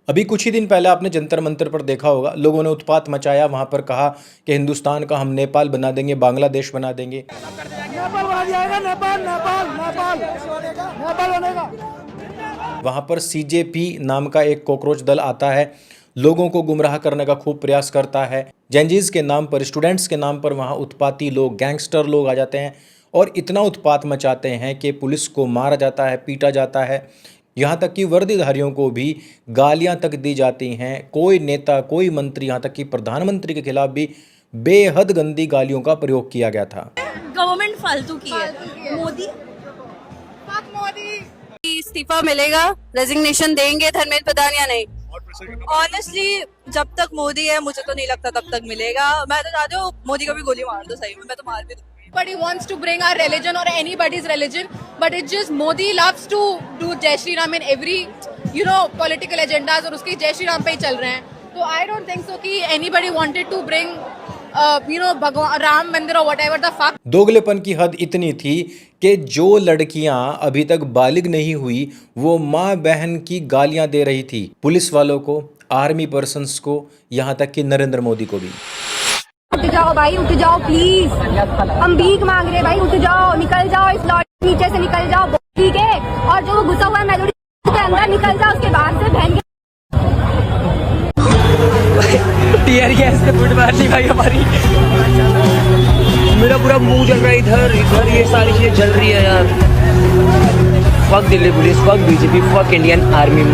अभी कुछ ही दिन पहले आपने जंतर मंतर पर देखा होगा, लोगों ने उत्पात मचाया, वहां पर कहा कि हिंदुस्तान का हम नेपाल बना देंगे, बांग्लादेश बना देंगे। नेपाल बना दिया जाएगा, नेपाल नेपाल नेपाल नेपाल बनेगा। वहां पर सीजेपी नाम का एक कॉकरोच दल आता है, लोगों को गुमराह करने का खूब प्रयास करता है। जेनजीज के नाम पर, स्टूडेंट्स के नाम पर वहां उत्पाती लोग, गैंगस्टर लोग आ जाते हैं और इतना उत्पात मचाते हैं कि पुलिस को मारा जाता है, पीटा जाता है। यहाँ तक कि वर्दीधारियों को भी गालियां तक दी जाती हैं। कोई नेता, कोई मंत्री, यहाँ तक कि प्रधानमंत्री के खिलाफ भी बेहद गंदी गालियों का प्रयोग किया गया था। गवर्नमेंट फालतू की है। मोदी इस्तीफा मिलेगा, रेजिग्नेशन देंगे धर्मेंद्र प्रधान या नहीं? ऑनेस्टली जब तक मोदी है मुझे तो नहीं लगता तब तक मिलेगा। मैं तो चाहती हूँ मोदी को भी गोली मार दो, सही में मैं तो मार भी दूँ। Everybody wants to bring our religion or anybody's religion, but it's just Modi loves to do Jai Shri Ram in every, political agendas और उसके जय श्री राम पे ही चल रहे हैं। तो I don't think so कि anybody wanted to bring, भगवान राम मंदिर or whatever the fuck। दोगलेपन की हद इतनी थी कि जो लड़कियां अभी तक बालिग नहीं हुई वो माँ बहन की गालियां दे रही थी, पुलिस वालों को, आर्मी पर्सन्स को, यहाँ तक कि नरेंद्र मोदी को भी। उठ जाओ भाई, उठ जाओ प्लीज, हम भीख मांग रहे भाई, उठ जाओ, निकल जाओ, इस लॉट नीचे से निकल जाओ, ठीक है? और जो घुसा हुआ है मेलोडी के अंदर निकल जाओ, उसके बाहर से बहन टीयर गैस से फुट मार ली भाई हमारी। मेरा पूरा मुंह जल रहा है, इधर इधर ये सारी चीजें जल रही है यार। Fuck Delhi police, fuck BJP, fuck Indian army.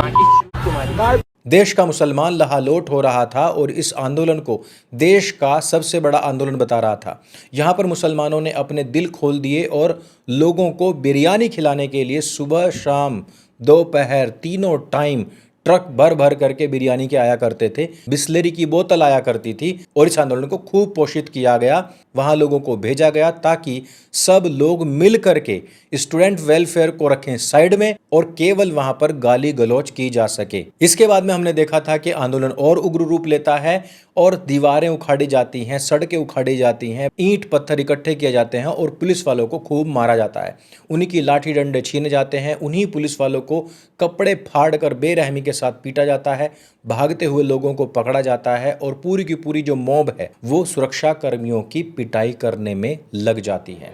देश का मुसलमान लहालोट हो रहा था और इस आंदोलन को देश का सबसे बड़ा आंदोलन बता रहा था। यहाँ पर मुसलमानों ने अपने दिल खोल दिए और लोगों को बिरयानी खिलाने के लिए सुबह शाम दोपहर तीनों टाइम ट्रक भर भर करके बिरयानी के आया करते थे, बिस्लेरी की बोतल आया करती थी और इस आंदोलन को खूब पोषित किया गया। वहां लोगों को भेजा गया ताकि सब लोग मिल करके स्टूडेंट वेलफेयर को रखें साइड में और केवल वहां पर गाली गलौज की जा सके। इसके बाद में हमने देखा था कि आंदोलन और उग्र रूप लेता है और दीवारें उखाड़ी जाती हैं, सड़कें उखाड़ी जाती हैं, ईंट पत्थर इकट्ठे किए जाते हैं और पुलिस वालों को खूब मारा जाता है। उन्हीं की लाठी डंडे छीने जाते हैं, उन्हीं पुलिस वालों को कपड़े फाड़ कर बेरहमी के साथ पीटा जाता है, भागते हुए लोगों को पकड़ा जाता है और पूरी की पूरी जो मॉब है वो सुरक्षा कर्मियों की पिटाई करने में लग जाती है।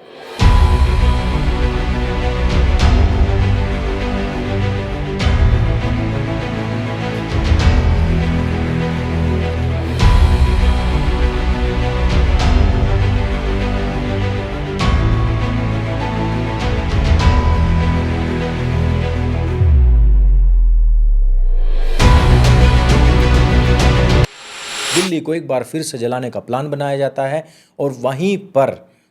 दिल्ली को एक बार फिर से जलाने का प्लान बनाया जाता है और वहीं पर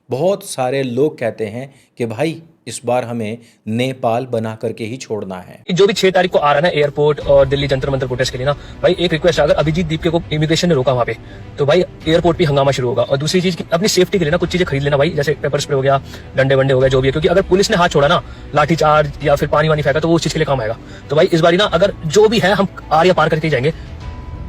बहुत सारे लोग कहते हैं कि भाई इस बार हमें नेपाल बना करके ही छोड़ना है। जो भी 6 तारीख को आ रहा है ना एयरपोर्ट और दिल्ली जंतर मंतर प्रोटेस्ट के लिए ना भाई, एक रिक्वेस्ट, अगर अभिजीत दीपके को इमिग्रेशन ने रोका वहाँ पे तो भाई एयरपोर्ट पे हंगामा शुरू होगा। और दूसरी चीज की अपनी सेफ्टी के लिए ना कुछ चीजें खरीद लेना भाई, जैसे पेपर स्प्रे हो गया, डंडे वंडे हो गया, जो भी है, क्योंकि अगर पुलिस ने हाथ छोड़ा ना, लाठी चार्ज या फिर पानी वानी फेंका तो वो उस चीज के लिए काम आएगा। तो भाई इस बार ना अगर जो भी है हम आर पार करके जाएंगे,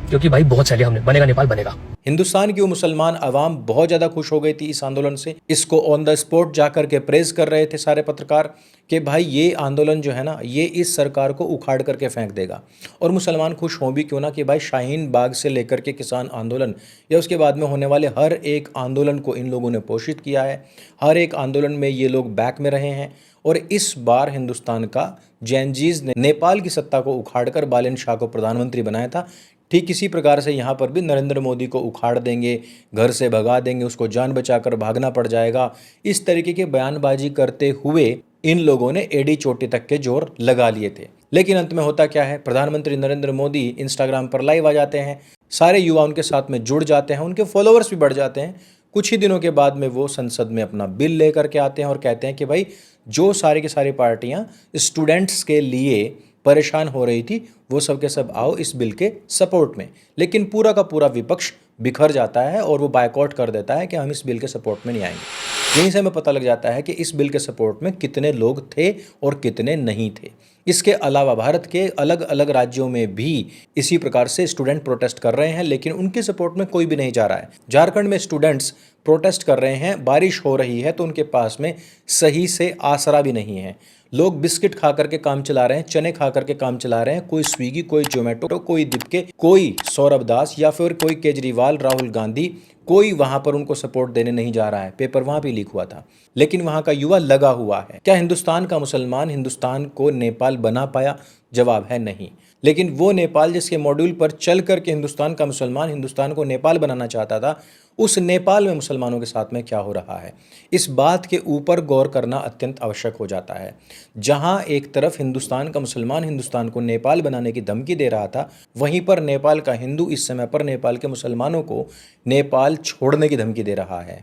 क्योंकि भाई बहुत चलिए हमने, बनेगा नेपाल बनेगा। हिंदुस्तान की वो मुसलमान अवाम बहुत ज़्यादा खुश हो गई थी इस आंदोलन से। इसको ऑन द स्पॉट जाकर के प्रेज कर रहे थे सारे पत्रकार कि भाई ये आंदोलन जो है ना, ये इस सरकार को उखाड़ करके फेंक देगा। और मुसलमान खुश हों भी क्यों ना कि भाई शाहीन बाग से लेकर के किसान आंदोलन या उसके बाद में होने वाले हर एक आंदोलन को इन लोगों ने पोषित किया है। हर एक आंदोलन में ये लोग बैक में रहे हैं और इस बार हिंदुस्तान का जेनजीज ने नेपाल की सत्ता को उखाड़कर बालिन शाह को प्रधानमंत्री बनाया था। ठीक इसी प्रकार से यहाँ पर भी नरेंद्र मोदी को उखाड़ देंगे, घर से भगा देंगे, उसको जान बचाकर भागना पड़ जाएगा। इस तरीके के बयानबाजी करते हुए इन लोगों ने एड़ी चोटी तक के जोर लगा लिए थे। लेकिन अंत में होता क्या है, प्रधानमंत्री नरेंद्र मोदी इंस्टाग्राम पर लाइव आ जाते हैं, सारे युवा उनके साथ में जुड़ जाते हैं, उनके फॉलोअर्स भी बढ़ जाते हैं। कुछ ही दिनों के बाद में वो संसद में अपना बिल लेकर के आते हैं और कहते हैं कि भाई जो सारी की सारी पार्टियां स्टूडेंट्स के लिए परेशान हो रही थी वो सब के सब आओ इस बिल के सपोर्ट में। लेकिन पूरा का पूरा विपक्ष बिखर जाता है और वो बायकॉट कर देता है कि हम इस बिल के सपोर्ट में नहीं आएंगे। यहीं से हमें पता लग जाता है कि इस बिल के सपोर्ट में कितने लोग थे और कितने नहीं थे। इसके अलावा भारत के अलग अलग राज्यों में भी इसी प्रकार से स्टूडेंट प्रोटेस्ट कर रहे हैं, लेकिन उनके सपोर्ट में कोई भी नहीं जा रहा है। झारखंड में स्टूडेंट्स प्रोटेस्ट कर रहे हैं, बारिश हो रही है तो उनके पास में सही से आसरा भी नहीं है। लोग बिस्किट खा करके काम चला रहे हैं, चने खा करके काम चला रहे हैं, कोई स्विगी, कोई जोमेटो, कोई दीपके, कोई सौरभ दास या फिर कोई केजरीवाल, राहुल गांधी, कोई वहां पर उनको सपोर्ट देने नहीं जा रहा है। पेपर वहां भी लीक हुआ था, लेकिन वहां का युवा लगा हुआ है। क्या हिंदुस्तान का मुसलमान हिंदुस्तान को नेपाल बना पाया? जवाब है नहीं। लेकिन वो नेपाल जिसके मॉड्यूल पर चल करके हिंदुस्तान का मुसलमान हिंदुस्तान को नेपाल बनाना चाहता था, उस नेपाल में मुसलमानों के साथ में क्या हो रहा है, इस बात के ऊपर गौर करना अत्यंत आवश्यक हो जाता है। जहां एक तरफ हिंदुस्तान का मुसलमान हिंदुस्तान को नेपाल बनाने की धमकी दे रहा था, वहीं पर नेपाल का हिंदू इस समय पर नेपाल के मुसलमानों को नेपाल छोड़ने की धमकी दे रहा है।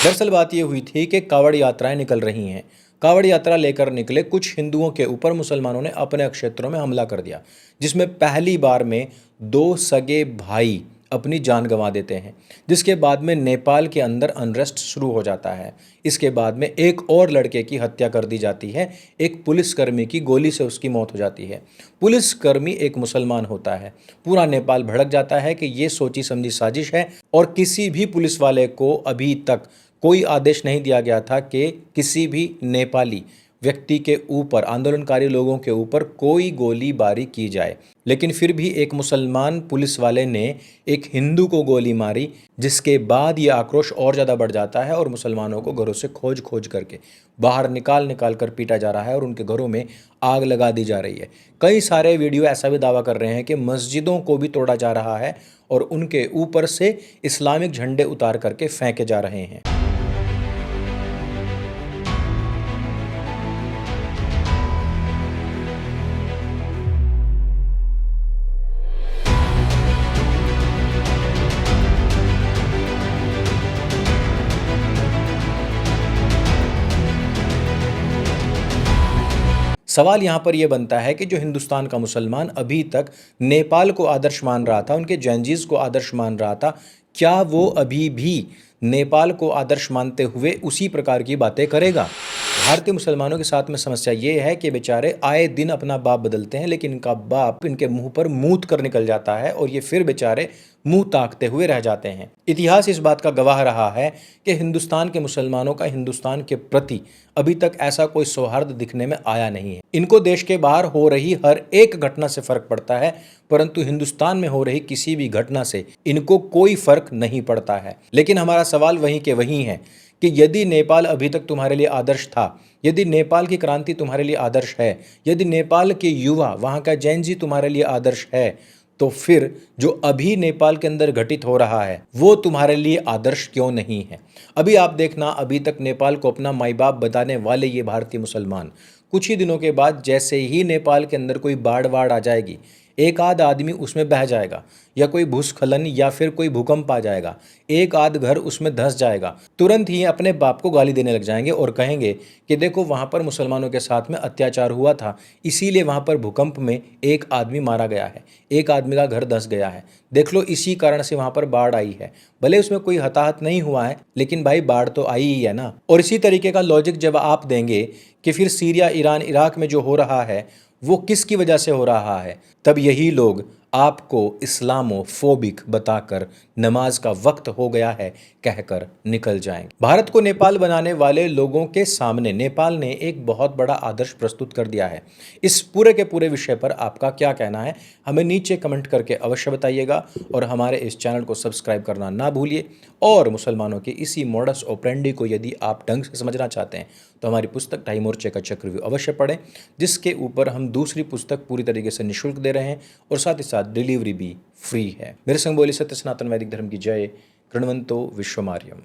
दरअसल बात यह हुई थी कि कावड़ यात्राएं निकल रही हैं। कावड़ यात्रा लेकर निकले कुछ हिंदुओं के ऊपर मुसलमानों ने अपने क्षेत्रों में हमला कर दिया, जिसमें पहली बार में 2 सगे भाई अपनी जान गंवा देते हैं, जिसके बाद में नेपाल के अंदर अनरेस्ट शुरू हो जाता है। इसके बाद में एक और लड़के की हत्या कर दी जाती है, एक पुलिसकर्मी की गोली से उसकी मौत हो जाती है। पुलिसकर्मी एक मुसलमान होता है। पूरा नेपाल भड़क जाता है कि ये सोची समझी साजिश है और किसी भी पुलिस वाले को अभी तक कोई आदेश नहीं दिया गया था कि किसी भी नेपाली व्यक्ति के ऊपर, आंदोलनकारी लोगों के ऊपर कोई गोलीबारी की जाए। लेकिन फिर भी एक मुसलमान पुलिस वाले ने एक हिंदू को गोली मारी, जिसके बाद ये आक्रोश और ज़्यादा बढ़ जाता है और मुसलमानों को घरों से खोज खोज करके बाहर निकाल कर पीटा जा रहा है और उनके घरों में आग लगा दी जा रही है। कई सारे वीडियो ऐसा भी दावा कर रहे हैं कि मस्जिदों को भी तोड़ा जा रहा है और उनके ऊपर से इस्लामिक झंडे उतार करके फेंके जा रहे हैं। सवाल यहाँ पर यह बनता है कि जो हिंदुस्तान का मुसलमान अभी तक नेपाल को आदर्श मान रहा था, उनके जैनजीज को आदर्श मान रहा था, क्या वो अभी भी नेपाल को आदर्श मानते हुए उसी प्रकार की बातें करेगा? भारतीय मुसलमानों के साथ में समस्या ये है कि बेचारे आए दिन अपना बाप बदलते हैं, लेकिन इनका बाप इनके मुंह पर मूत कर निकल जाता है और ये फिर बेचारे मुंह ताकते हुए रह जाते हैं। इतिहास इस बात का गवाह रहा है कि हिंदुस्तान के मुसलमानों का हिंदुस्तान के प्रति अभी तक ऐसा कोई सौहार्द दिखने में आया नहीं है। इनको देश के बाहर हो रही हर एक घटना से फर्क पड़ता है, परंतु हिंदुस्तान में हो रही किसी भी घटना से इनको कोई फर्क नहीं पड़ता है। लेकिन हमारा सवाल वहीं के वहीं है कि यदि नेपाल अभी तक तुम्हारे लिए आदर्श था, यदि नेपाल की क्रांति तुम्हारे लिए आदर्श है, यदि नेपाल के युवा, वहाँ का जैन जी तुम्हारे लिए आदर्श है, तो फिर जो अभी नेपाल के अंदर घटित हो रहा है वो तुम्हारे लिए आदर्श क्यों नहीं है? अभी आप देखना, अभी तक नेपाल को अपना माई बाप बताने वाले ये भारतीय मुसलमान कुछ ही दिनों के बाद जैसे ही नेपाल के अंदर कोई बाढ़ आ जाएगी, एक आध आदमी उसमें बह जाएगा, या कोई भूस्खलन या फिर कोई भूकंप आ जाएगा, एक आध घर उसमें धंस जाएगा, तुरंत ही अपने बाप को गाली देने लग जाएंगे और कहेंगे कि देखो वहाँ पर मुसलमानों के साथ में अत्याचार हुआ था, इसीलिए वहाँ पर भूकंप में एक आदमी मारा गया है, एक आदमी का घर धंस गया है, देख लो इसी कारण से वहाँ पर बाढ़ आई है। भले उसमें कोई हताहत नहीं हुआ है, लेकिन भाई बाढ़ तो आई ही है ना। और इसी तरीके का लॉजिक जब आप देंगे कि फिर सीरिया, ईरान, इराक में जो हो रहा है वो किसकी वजह से हो रहा है, तब यही लोग आपको इस्लामोफोबिक बताकर नमाज का वक्त हो गया है कहकर निकल जाएंगे। भारत को नेपाल बनाने वाले लोगों के सामने नेपाल ने एक बहुत बड़ा आदर्श प्रस्तुत कर दिया है। इस पूरे के पूरे विषय पर आपका क्या कहना है, हमें नीचे कमेंट करके अवश्य बताइएगा और हमारे इस चैनल को सब्सक्राइब करना ना भूलिए। और मुसलमानों के इसी मॉडस ऑपरेंडी को यदि आप ढंग से समझना चाहते हैं तो हमारी पुस्तक ढाई मोर्चे का चक्रव्यूह अवश्य पढ़ें, जिसके ऊपर हम दूसरी पुस्तक पूरी तरीके से निःशुल्क दे रहे हैं और साथ ही साथ डिलीवरी भी फ्री है। मेरे संग बोली सत्य सनातन वैदिक धर्म की जय। कृण्वन्तो विश्वमार्यम।